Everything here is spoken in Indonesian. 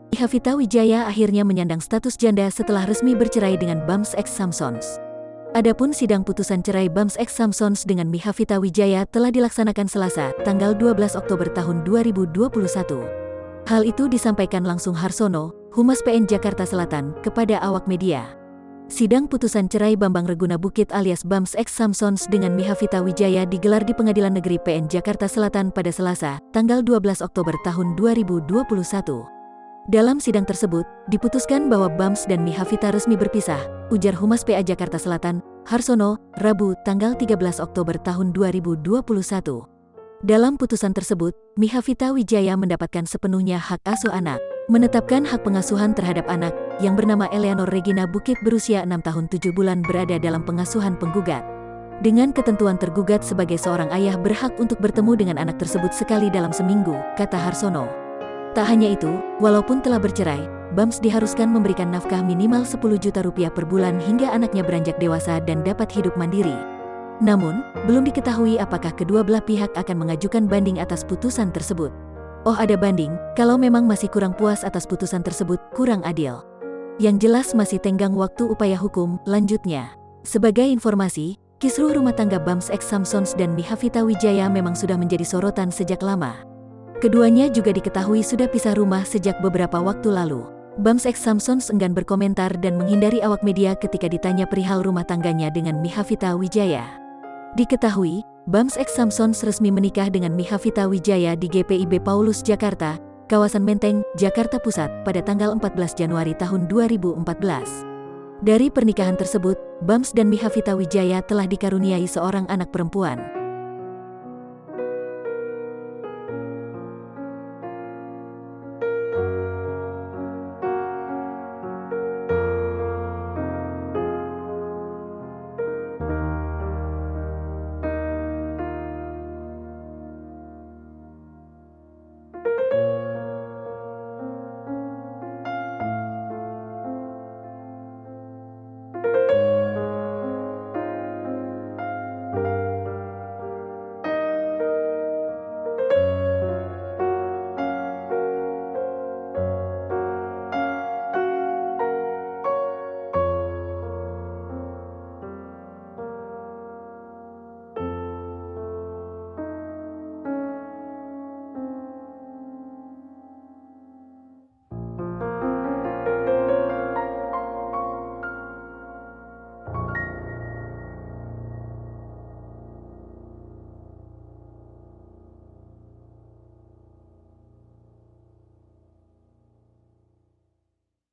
Mihavita Wijaya akhirnya menyandang status janda setelah resmi bercerai dengan Bams X Samsons. Adapun sidang putusan cerai Bams X Samsons dengan Mihavita Wijaya telah dilaksanakan Selasa, tanggal 12 Oktober tahun 2021. Hal itu disampaikan langsung Harsono, Humas PN Jakarta Selatan, kepada awak media. Sidang putusan cerai Bambang Reguna Bukit alias Bams X Samsons dengan Mihavita Wijaya digelar di Pengadilan Negeri PN Jakarta Selatan pada Selasa, tanggal 12 Oktober tahun 2021. Dalam sidang tersebut, diputuskan bahwa Bams dan Mihavita resmi berpisah, ujar Humas PA Jakarta Selatan, Harsono, Rabu, tanggal 13 Oktober tahun 2021. Dalam putusan tersebut, Mihavita Wijaya mendapatkan sepenuhnya hak asuh anak, menetapkan hak pengasuhan terhadap anak, yang bernama Eleanor Regina Bukit berusia 6 tahun 7 bulan berada dalam pengasuhan penggugat. Dengan ketentuan tergugat sebagai seorang ayah berhak untuk bertemu dengan anak tersebut sekali dalam seminggu, kata Harsono. Tak hanya itu, walaupun telah bercerai, Bams diharuskan memberikan nafkah minimal 10 juta rupiah per bulan hingga anaknya beranjak dewasa dan dapat hidup mandiri. Namun, belum diketahui apakah kedua belah pihak akan mengajukan banding atas putusan tersebut. Oh, ada banding, kalau memang masih kurang puas atas putusan tersebut, kurang adil. Yang jelas masih tenggang waktu upaya hukum, lanjutnya. Sebagai informasi, kisruh rumah tangga Bams X Samsons dan Mihavita Wijaya memang sudah menjadi sorotan sejak lama. Keduanya juga diketahui sudah pisah rumah sejak beberapa waktu lalu. Bams X Samsons enggan berkomentar dan menghindari awak media ketika ditanya perihal rumah tangganya dengan Mihavita Wijaya. Diketahui, Bams X Samsons resmi menikah dengan Mihavita Wijaya di GPIB Paulus Jakarta, kawasan Menteng, Jakarta Pusat, pada tanggal 14 Januari tahun 2014. Dari pernikahan tersebut, Bams dan Mihavita Wijaya telah dikaruniai seorang anak perempuan.